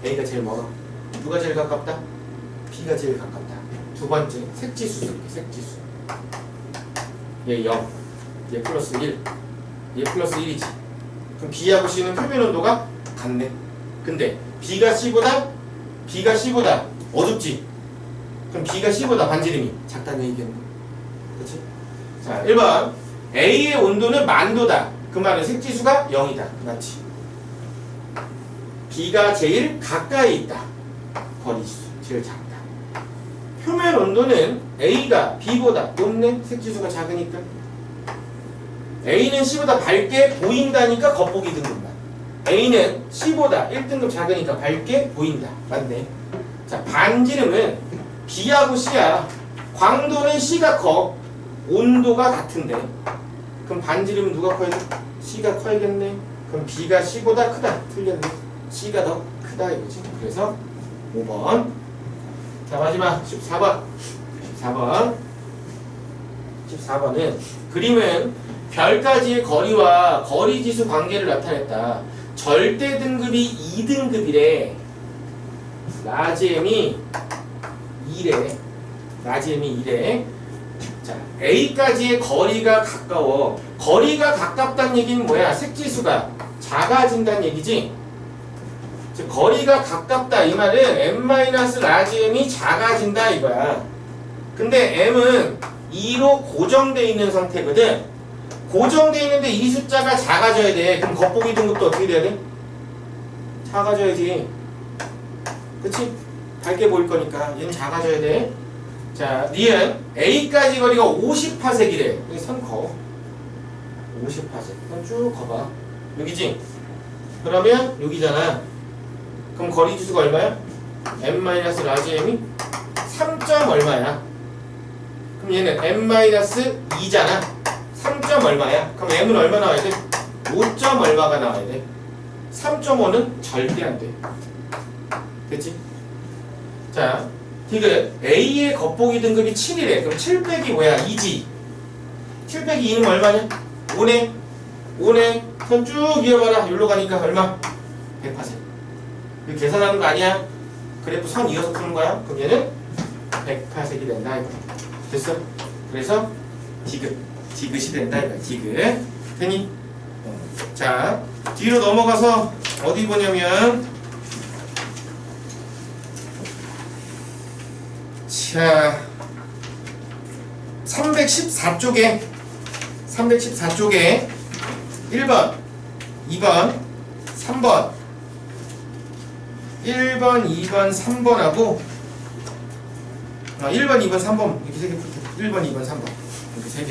A가 제일 멀어. 누가 제일 가깝다? B가 제일 가깝다. 두 번째, 색지수 쓸게. 색지수. 얘 0. 얘 플러스 1. 얘 플러스 1이지. 그럼 B하고 C는 표면 온도가 같네. 근데 B가 C보다 어둡지. 그럼 B가 C보다 반지름이 작다는 얘기겠네. 그렇지? 자, 1번. A의 온도는 만도다. 그 말은 색지수가 0이다. 맞지? B가 제일 가까이 있다. 거리지수 제일 작다. 표면 온도는 A가 B보다 높네. 색지수가 작으니까. A는 C보다 밝게 보인다니까 겉보기 등급만. A는 C보다 1등급 작으니까 밝게 보인다. 맞네. 자, 반지름은 B하고 C야. 광도는 C가 커. 온도가 같은데. 그럼 반지름은 누가 커야 돼? C가 커야겠네. 그럼 B가 C보다 크다. 틀렸네. C가 더 크다 이거지. 그래서 5번. 자, 마지막 14번. 14번은 그림은 별까지의 거리와 거리지수 관계를 나타냈다. 절대 등급이 2등급이래. 라지엠이 2래. 자, A까지의 거리가 가까워. 거리가 가깝다는 얘기는 뭐야? 색지수가 작아진다는 얘기지. 즉 거리가 가깝다 이 말은 m-라지 m이 작아진다 이거야. 근데 m은 2로 고정돼 있는 상태거든. 고정돼 있는데 이 숫자가 작아져야 돼. 그럼 겉보기 등급도 어떻게 돼야 돼? 작아져야지. 그치? 밝게 보일 거니까 얘는 작아져야 돼. 자, 니은 A까지 거리가 50파섹이래. 여기 선 커. 50파섹. 그럼 쭉 커봐. 여기지? 그러면 여기잖아. 그럼 거리 주수가 얼마야? m-라지 m이 3. 얼마야? 그럼 얘는 m-2잖아. 3. 얼마야? 그럼 m은 얼마 나와야 돼? 5. 얼마가 나와야 돼? 3.5는 절대 안 돼. 됐지? 자, 디귿 A의 겉보기 등급이 7이래. 그럼 7 빼기 뭐야? 2지. 7 빼기 2는 얼마냐? 5네. 5네. 선 쭉 이어봐라. 여기로 가니까 얼마? 100%. 이거 계산하는 거 아니야? 그래프 선 이어서 푸는 거야? 그럼 얘는 100%이 된다. 이거. 됐어? 그래서 디귿이 된다. 이거. 디귿. 되니? 자, 뒤로 넘어가서 어디 보냐면 자 314쪽에 1번 2번 3번 1번 2번 3번하고 1번 2번 3번 이렇게 3개 풀게. 1번 2번 3번 이렇게 3개.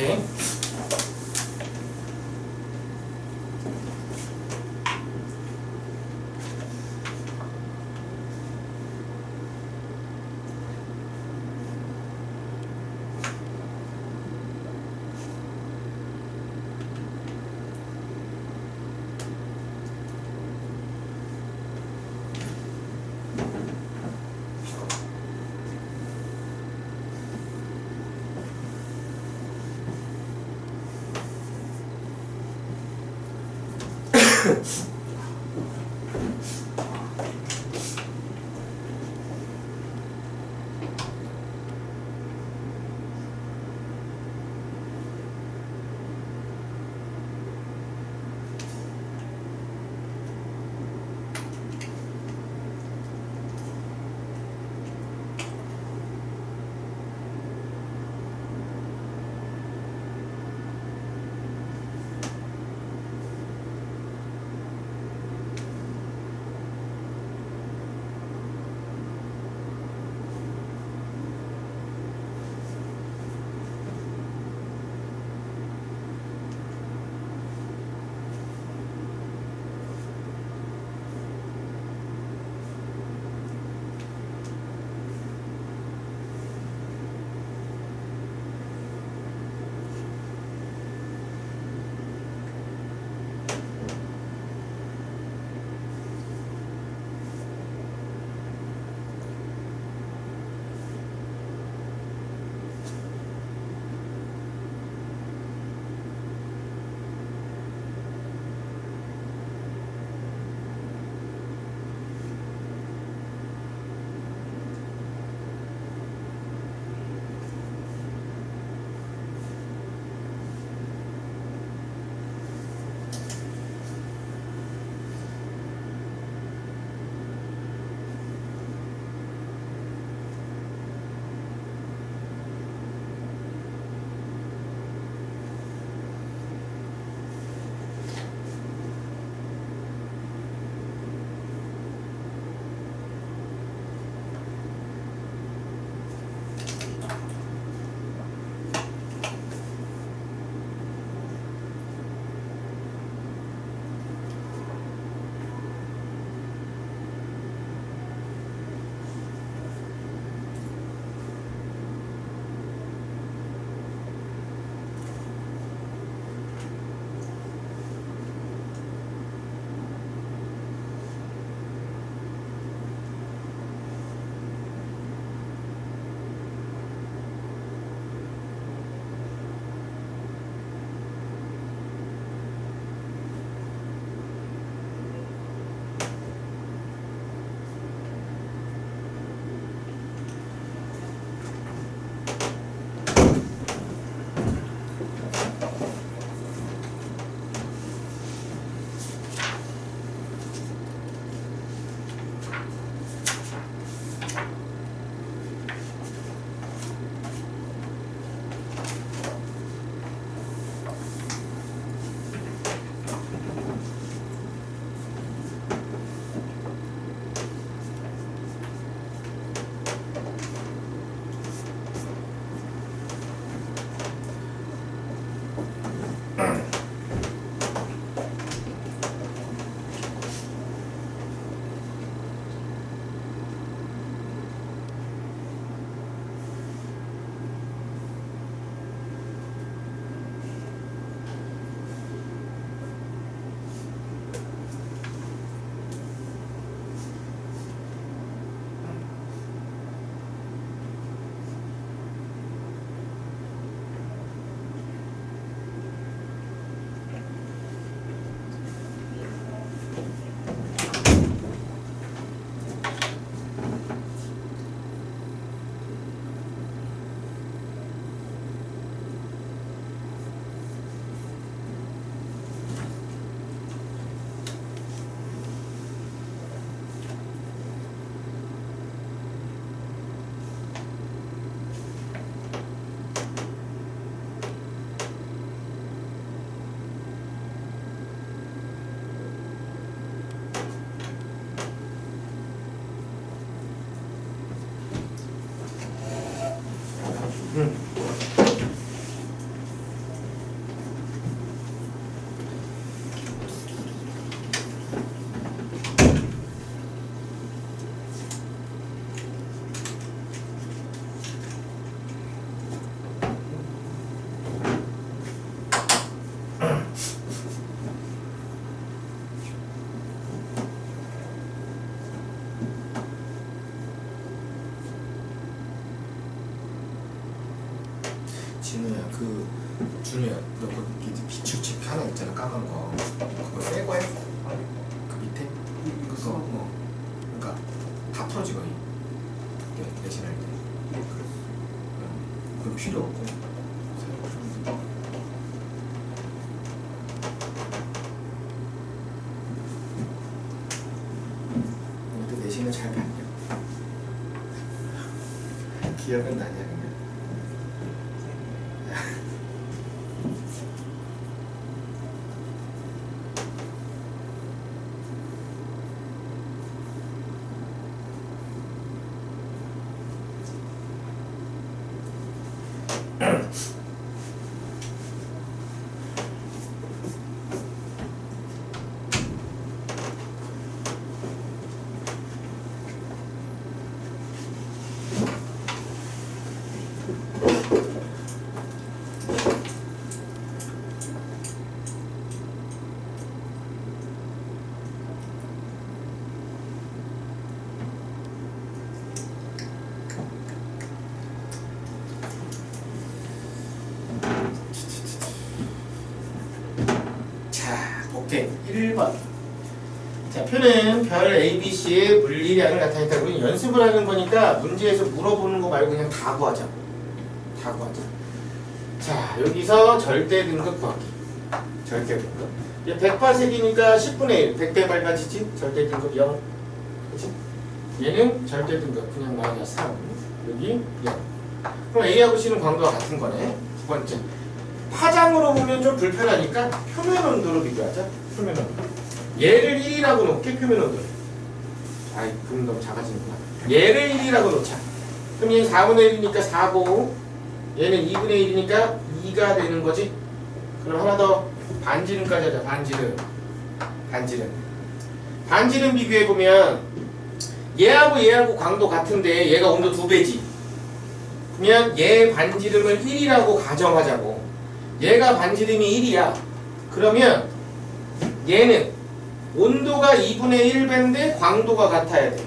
진우야, 준우야, 너 그 비추칩 하나 있잖아, 까만 거. 그거 새 거야? 그 밑에? 그거, 그러니까 다 털어지 거의. 대신할 때. 그거 필요 없고. 우리도 내신을 잘 봤냐? 기억은 나냐? 오케이. 1번. 자, 표는 별 ABC의 물리량을 나타냈다. 우리 연습을 하는 거니까 문제에서 물어보는 거 말고 그냥 다 구하자. 다 구하자. 자, 여기서 절대 등급 구하기. 절대 등급. 100파색이니까 10분의 1. 100배 밝아지지? 절대 등급 0. 그치? 얘는 절대 등급. 그냥 마이너스 3. 여기 0. 그럼 A하고 C는 광도가 같은 거네. 두 번째. 파장으로 보면 좀 불편하니까 표면 온도로 비교하자. 표면 온도. 얘를 1이라고 놓게, 표면 온도. 아이, 그럼 너무 작아지는구나. 얘를 1이라고 놓자. 그럼 얘는 4분의 1이니까 4고, 얘는 2분의 1이니까 2가 되는 거지. 그럼 하나 더 반지름까지 하자. 반지름. 반지름 비교해보면 얘하고 광도 같은데 얘가 온도 2배지. 그러면 얘 반지름을 1이라고 가정하자고. 얘가 반지름이 1이야. 그러면 얘는 온도가 2분의 1배인데 광도가 같아야 돼.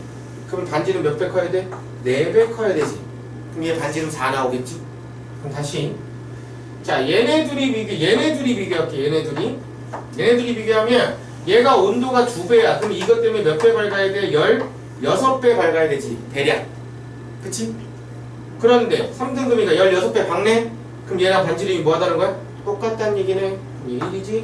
그럼 반지름 몇 배 커야 돼? 4배 커야 되지. 그럼 얘 반지름 4 나오겠지? 그럼 다시 자, 얘네 둘이 비교할게. 얘네 둘이 비교하면 얘가 온도가 2배야. 그럼 이것 때문에 몇 배 밝아야 돼? 16배 밝아야 되지. 대략. 그치? 그런데 3등급이니까 16배 밝네? 그럼 얘랑 반지름이 뭐가 다른 거야? 똑같다는 얘기네. 얘 1이지?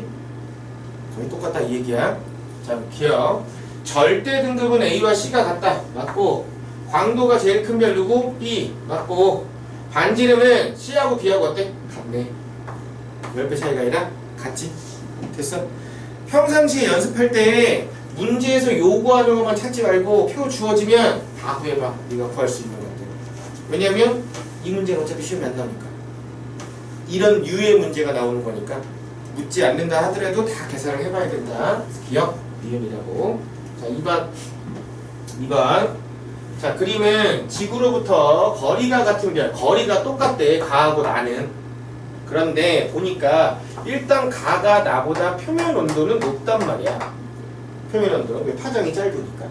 거의 똑같다 이 얘기야. 자, 기억. 절대 등급은 A와 C가 같다. 맞고. 광도가 제일 큰 별 누구? B. 맞고. 반지름은 C하고 B하고 어때? 같네. 10배 차이가 아니라 같지? 됐어? 평상시에 연습할 때 문제에서 요구하는 것만 찾지 말고 표 주어지면 다 구해봐. 네가 구할 수 있는 것들. 왜냐면 이 문제는 어차피 시험에 안 나오니까. 이런 유의 문제가 나오는 거니까 묻지 않는다 하더라도 다 계산을 해봐야 된다. 기억, 니은이라고. 자, 2번. 자, 그림은 지구로부터 거리가 같은 별, 거리가 똑같대. 가하고 나는. 그런데 보니까 일단 가가 나보다 표면 온도는 높단 말이야. 표면 온도는. 왜? 파장이 짧으니까.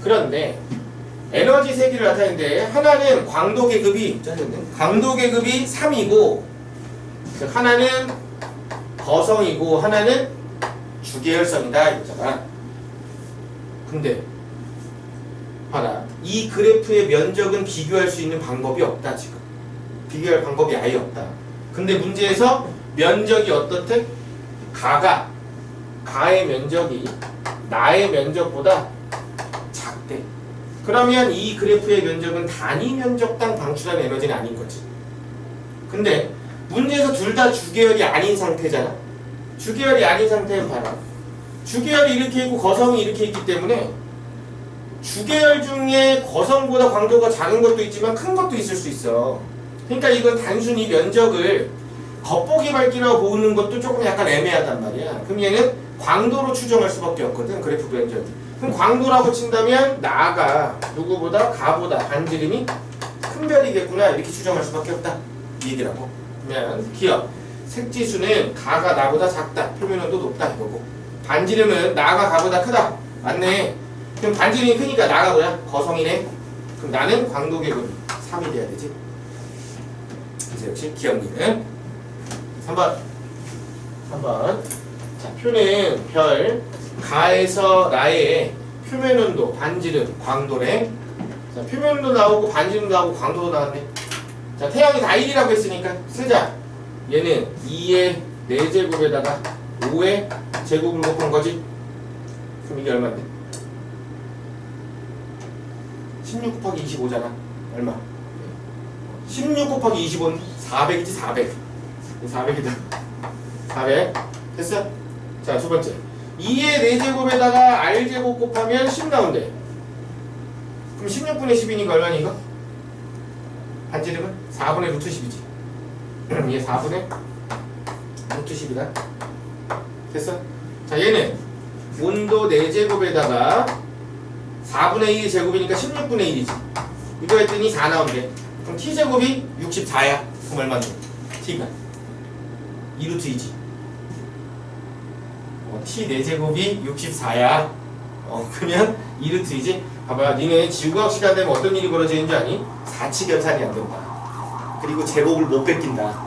그런데 에너지 세기를 나타내는데 하나는 광도 계급이 3이고 하나는 거성이고 하나는 주계열성이다 이거잖아. 근데 봐라, 이 그래프의 면적은 비교할 수 있는 방법이 없다. 지금 비교할 방법이 아예 없다. 근데 문제에서 면적이 어떻대? 가의 면적이 나의 면적보다 작대. 그러면 이 그래프의 면적은 단위 면적당 방출하는 에너지는 아닌 거지. 근데 문제에서 둘 다 주계열이 아닌 상태잖아. 주계열이 아닌 상태는 봐라. 주계열이 이렇게 있고 거성이 이렇게 있기 때문에 주계열 중에 거성보다 광도가 작은 것도 있지만 큰 것도 있을 수 있어. 그러니까 이건 단순히 면적을 겉보기 밝기라고 보는 것도 조금 약간 애매하단 말이야. 그럼 얘는 광도로 추정할 수밖에 없거든. 그래프 면적. 그럼 광도라고 친다면 나가 누구보다 가보다 반지름이 큰 별이겠구나 이렇게 추정할 수밖에 없다 이 얘기라고. 그러면 기억 색지수는 가가 나보다 작다 표면온도 높다 이거고, 반지름은 나가 가보다 크다 맞네. 그럼 반지름이 크니까 나가 뭐야? 거성이네. 그럼 나는 광도계분 3이 돼야 되지. 그래서 역시 기억니는 3번. 자, 표는 별 가에서 나의 표면온도 반지름 광도래. 자, 표면도 나오고 반지름도 나오고 광도도 나왔네. 자, 태양이 다 1이라고 했으니까 쓰자. 얘는 2의 4제곱에다가 5의 제곱을 곱한 거지. 그럼 이게 얼마인데? 16 곱하기 25잖아. 얼마? 16 곱하기 25는 400이지 400. 400이다. 400. 됐어? 자, 두 번째. 2의 4제곱에다가 r제곱 곱하면 10 나온대. 그럼 16분의 10이니까 얼마니 이거? 반지름은 4분의 루트 10이지. 얘 4분의 루트 10이다. 됐어? 자, 얘는 온도 4제곱에다가 4분의 1이 제곱이니까 16분의 1이지. 이거 했더니 4 나온대. 그럼 t제곱이 64야. 그럼 얼마인데? t가 2루트 2지. t 4제곱이 64야. 그러면 2루트 2지. 봐봐, 니네 지구과학 시간 되면 어떤 일이 벌어지는지 아니? 사치 계산이 안 된다. 그리고 제곱을 못 뺏긴다.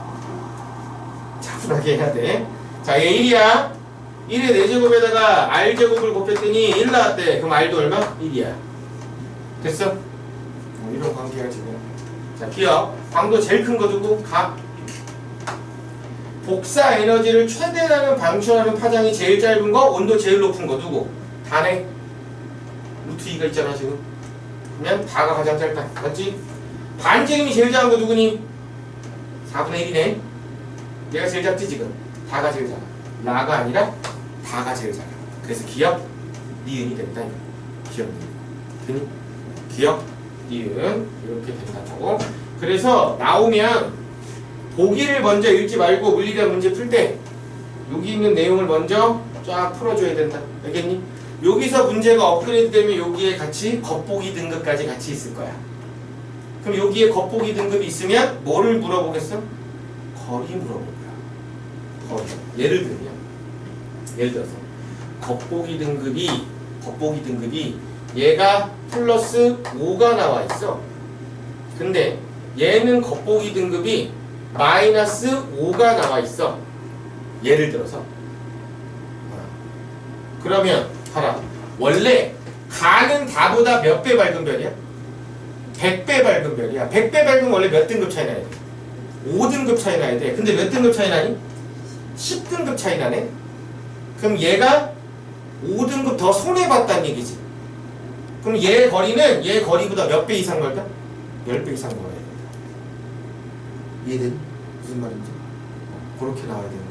차분하게 해야 돼. 자, 얘 1이야. 1의 4제곱에다가 r제곱을 곱했더니 1 나왔대. 그럼 r도 얼마? 1이야. 됐어? 이런 관계가 지금. 자, 기억. 광도 제일 큰 거 두고 가. 복사 에너지를 최대라는 방출하는 파장이 제일 짧은 거, 온도 제일 높은 거 두고 다네. 루트 2가 있잖아 지금. 그러면 다가 가장 짧다. 맞지? 반지름이 제일 작은 거 누구니? 4분의 1이네. 얘가 제일 작지 지금. 다가 제일 작아. 라가 아니라 다가 제일 작아. 그래서 기억 니은이 된다. 기억 니은. 기억 니은 이렇게 된다고. 그래서 나오면 보기를 먼저 읽지 말고 물리학 문제 풀 때 여기 있는 내용을 먼저 쫙 풀어줘야 된다. 알겠니? 여기서 문제가 업그레이드 되면 여기에 같이 겉보기 등급까지 같이 있을 거야. 그럼 여기에 겉보기 등급이 있으면 뭐를 물어보겠어? 거리 물어볼 거야. 거리. 예를 들어서 겉보기 등급이 얘가 플러스 5가 나와 있어. 근데 얘는 겉보기 등급이 마이너스 5가 나와 있어. 예를 들어서. 그러면 봐라. 원래 가는 다보다 몇 배 밝은 별이야? 100배 밝은 별이야. 100배 밝으면 원래 몇 등급 차이 나야 돼? 5등급 차이 나야 돼. 근데 몇 등급 차이 나니? 10등급 차이 나네? 그럼 얘가 5등급 더 손해봤다는 얘기지. 그럼 얘 거리는 얘 거리보다 몇 배 이상 걸까? 10배 이상 걸어야 된다. 이해되니? 무슨 말인지? 그렇게 나와야 된다.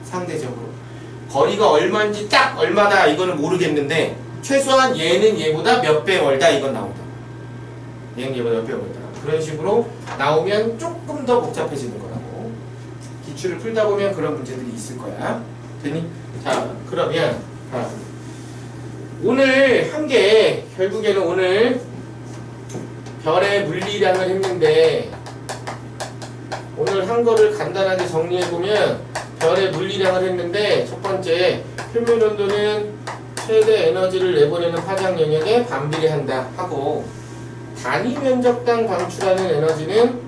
상대적으로. 거리가 얼마인지 딱 얼마다 이거는 모르겠는데 최소한 얘는 얘보다 몇 배 멀다 이건 나온다. 얘는 얘보다 몇 배 멀다. 그런 식으로 나오면 조금 더 복잡해지는 거라고. 기출을 풀다 보면 그런 문제들이 있을 거야. 되니? 자, 그러면 오늘 한 게 결국에는 오늘 별의 물리량을 했는데 오늘 한 거를 간단하게 정리해보면 별의 물리량을 했는데 첫 번째 표면 온도는 최대 에너지를 내보내는 파장 영역에 반비례한다 하고 단위 면적당 방출하는 에너지는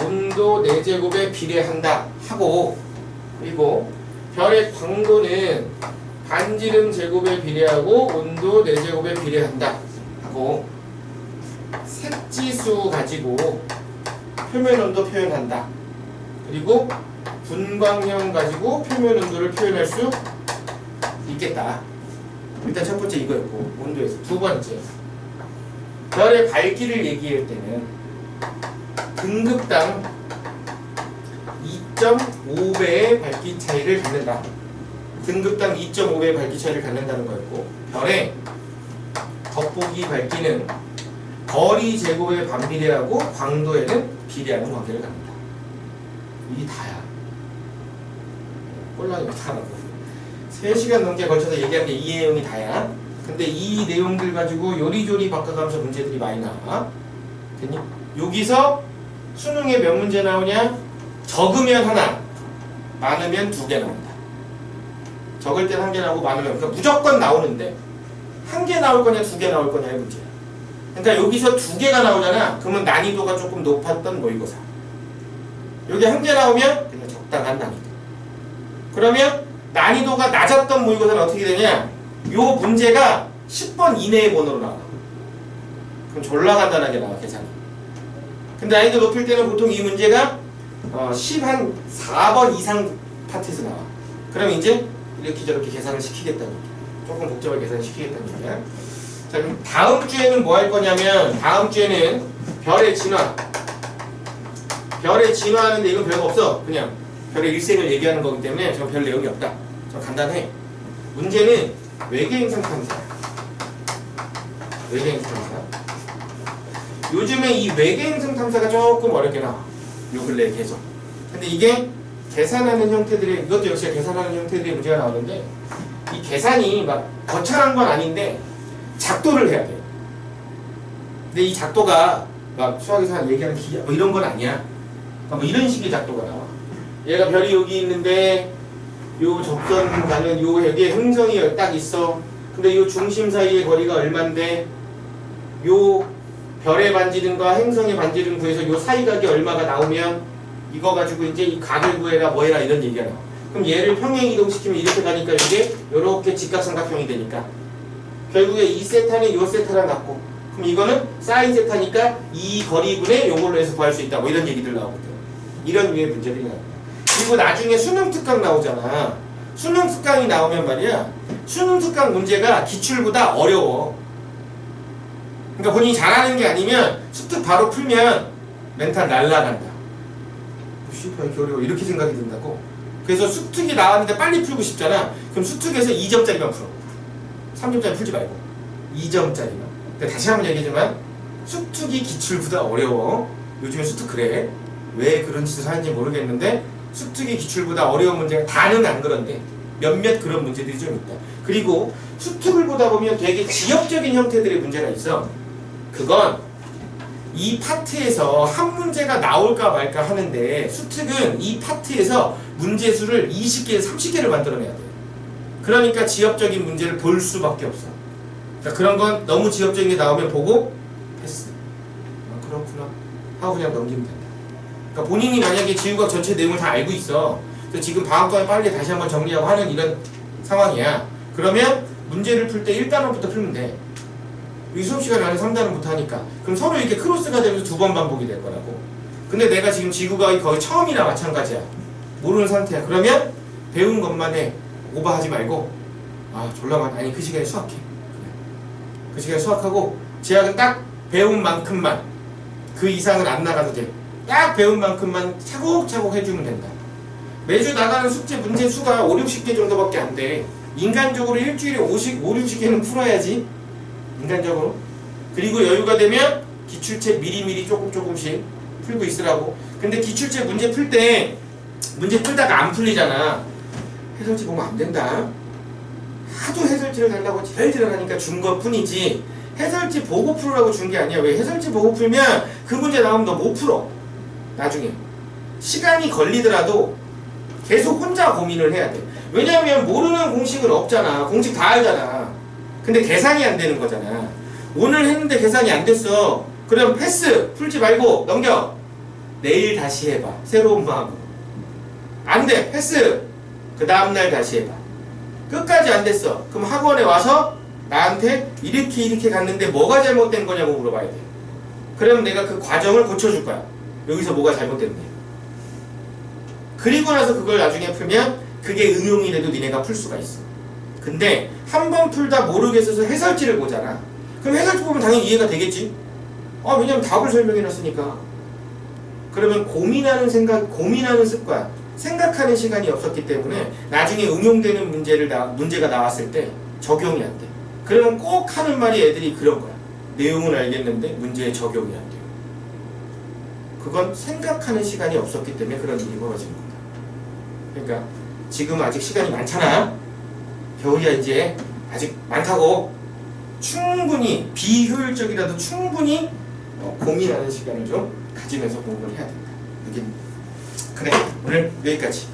온도 4제곱에 비례한다 하고 그리고 별의 광도는 반지름 제곱에 비례하고 온도 4제곱에 비례한다 하고 색지수 가지고 표면 온도 표현한다. 그리고 분광형 가지고 표면 온도를 표현할 수 있겠다. 일단 첫 번째 이거였고 온도에서 두 번째 별의 밝기를 얘기할 때는 등급당 2.5배의 밝기 차이를 갖는다. 등급당 2.5배의 밝기 차이를 갖는다는 거였고 별의 겉보기 밝기는 거리 제곱에 반비례하고 광도에는 비례하는 관계를 갖는다. 이게 다야. 꼴랑이 못하라고. 3시간 넘게 걸쳐서 얘기한 게 이 내용이 다야. 근데 이 내용들 가지고 요리조리 바꿔가면서 문제들이 많이 나와. 됐니? 여기서 수능에 몇 문제 나오냐? 적으면 하나, 많으면 2개 나온다. 적을 땐 1개 나오고 많으면, 그러니까 무조건 나오는데 1개 나올 거냐 2개 나올 거냐의 문제야. 그러니까 여기서 2개가 나오잖아. 그러면 난이도가 조금 높았던 모의고사. 여기 1개 나오면 그냥 적당한 난이도. 그러면 난이도가 낮았던 모의고사는 어떻게 되냐? 요 문제가 10번 이내의 번호로 나와. 그럼 졸라 간단하게 나와, 계산이. 근데 난이도 높일 때는 보통 이 문제가 10한 4번 이상 파트에서 나와. 그럼 이제 이렇게 저렇게 계산을 시키겠다는 얘기야. 조금 복잡하게 계산을 시키겠다는 얘기야. 자, 그럼 다음 주에는 뭐 할 거냐면, 다음 주에는 별의 진화. 별의 진화하는데 이건 별거 없어. 그냥 별의 일생을 얘기하는 거기 때문에 저 별 내용이 없다. 좀 간단해. 문제는 외계행성 탐사. 외계행성 탐사. 요즘에 이 외계행성 탐사가 조금 어렵게 나와. 요 근래에 계속. 근데 이게 계산하는 형태들의, 이것도 역시 계산하는 형태들의 문제가 나오는데, 이 계산이 막 거창한 건 아닌데 작도를 해야 돼. 근데 이 작도가 막 수학에서 얘기하는 기하 뭐 이런 건 아니야. 뭐 이런 식의 작도가 나와. 얘가 별이 여기 있는데 요 접선 가는 요 여기에 행성이 딱 있어. 근데 요 중심 사이의 거리가 얼만데 요 별의 반지름과 행성의 반지름 구해서 요 사이각이 얼마가 나오면 이거 가지고 이제 이 각을 구해라 뭐해라 이런 얘기가 나와. 그럼 얘를 평행 이동시키면 이렇게 가니까 이게 요렇게 직각삼각형이 되니까 결국에 이 세타는 요 세타랑 같고, 그럼 이거는 사인 세타니까 이 거리분의 요걸로 해서 구할 수 있다 뭐 이런 얘기들 나오거든. 이런 류의 문제들이 나와. 그리고 나중에 수능 특강 나오잖아. 수능 특강이 나오면 말이야, 수능 특강 문제가 기출보다 어려워. 그러니까 본인이 잘하는 게 아니면 수특 바로 풀면 멘탈 날라간다. 씨발 이렇게 어려워 이렇게 생각이 든다고. 그래서 수특이 나왔는데 빨리 풀고 싶잖아. 그럼 수특에서 2점짜리만 풀어. 3점짜리 풀지 말고 2점짜리만. 근데 다시 한번 얘기하지만 수특이 기출보다 어려워. 요즘에 수특 그래. 왜 그런 짓을 하는지 모르겠는데 수특이 기출보다 어려운 문제가 다는 안 그런데 몇몇 그런 문제들이 좀 있다. 그리고 수특을 보다 보면 되게 지역적인 형태들의 문제가 있어. 그건 이 파트에서 한 문제가 나올까 말까 하는데 수특은 이 파트에서 문제수를 20개에서 30개를 만들어내야 돼. 그러니까 지역적인 문제를 볼 수밖에 없어. 그러니까 그런 건 너무 지역적인 게 나오면 보고 패스. 그렇구나 하고 그냥 넘기면 된다. 그러니까 본인이 만약에 지구과학 전체 내용을 다 알고 있어. 그래서 지금 방학 동안에 빨리 다시 한번 정리하고 하는 이런 상황이야. 그러면 문제를 풀 때 1단원부터 풀면 돼. 이 수업 시간에 안에 3단원부터 하니까. 그럼 서로 이렇게 크로스가 되면서 2번 반복이 될 거라고. 근데 내가 지금 지구과학이 거의 처음이나 마찬가지야. 모르는 상태야. 그러면 배운 것만 해. 오버하지 말고 졸라만 아니 그 시간에 수학해. 그 시간에 수학하고 제약은 딱 배운 만큼만, 그 이상은 안 나가도 돼. 딱 배운 만큼만 차곡차곡 해주면 된다. 매주 나가는 숙제 문제 수가 5, 60개 정도밖에 안 돼. 인간적으로 일주일에 5, 60개는 풀어야지. 인간적으로. 그리고 여유가 되면 기출책 미리미리 조금씩 풀고 있으라고. 근데 기출책 문제 풀 때 문제 풀다가 안 풀리잖아. 해설지 보면 안 된다. 하도 해설지를 달라고 지랄지랄 하니까 준 것 뿐이지 해설지 보고 풀으라고 준 게 아니야. 왜? 해설지 보고 풀면 그 문제 나오면 너 못 풀어. 나중에 시간이 걸리더라도 계속 혼자 고민을 해야 돼. 왜냐하면 모르는 공식은 없잖아. 공식 다 알잖아. 근데 계산이 안 되는 거잖아. 오늘 했는데 계산이 안 됐어. 그럼 패스! 풀지 말고 넘겨. 내일 다시 해봐. 새로운 마음으로. 안 돼. 패스! 그 다음날 다시 해봐. 끝까지 안 됐어. 그럼 학원에 와서 나한테 이렇게 갔는데 뭐가 잘못된 거냐고 물어봐야 돼. 그러면 내가 그 과정을 고쳐줄 거야. 여기서 뭐가 잘못됐네. 그리고 나서 그걸 나중에 풀면 그게 응용이 돼도 니네가 풀 수가 있어. 근데 한 번 풀다 모르겠어서 해설지를 보잖아. 그럼 해설지 보면 당연히 이해가 되겠지. 왜냐면 답을 설명해놨으니까. 그러면 고민하는 습관, 생각하는 시간이 없었기 때문에 나중에 응용되는 문제가 나왔을 때 적용이 안 돼. 그러면 꼭 하는 말이 애들이 그런 거야. 내용은 알겠는데 문제에 적용이 안 돼요. 그건 생각하는 시간이 없었기 때문에 그런 일이 벌어진 겁니다. 그러니까 지금 아직 시간이 많잖아. 겨울이야 이제 아직 많다고 충분히 비효율적이라도 충분히 고민하는 시간을 좀 가지면서 공부를 해야 된다. 그래 오늘 여기까지.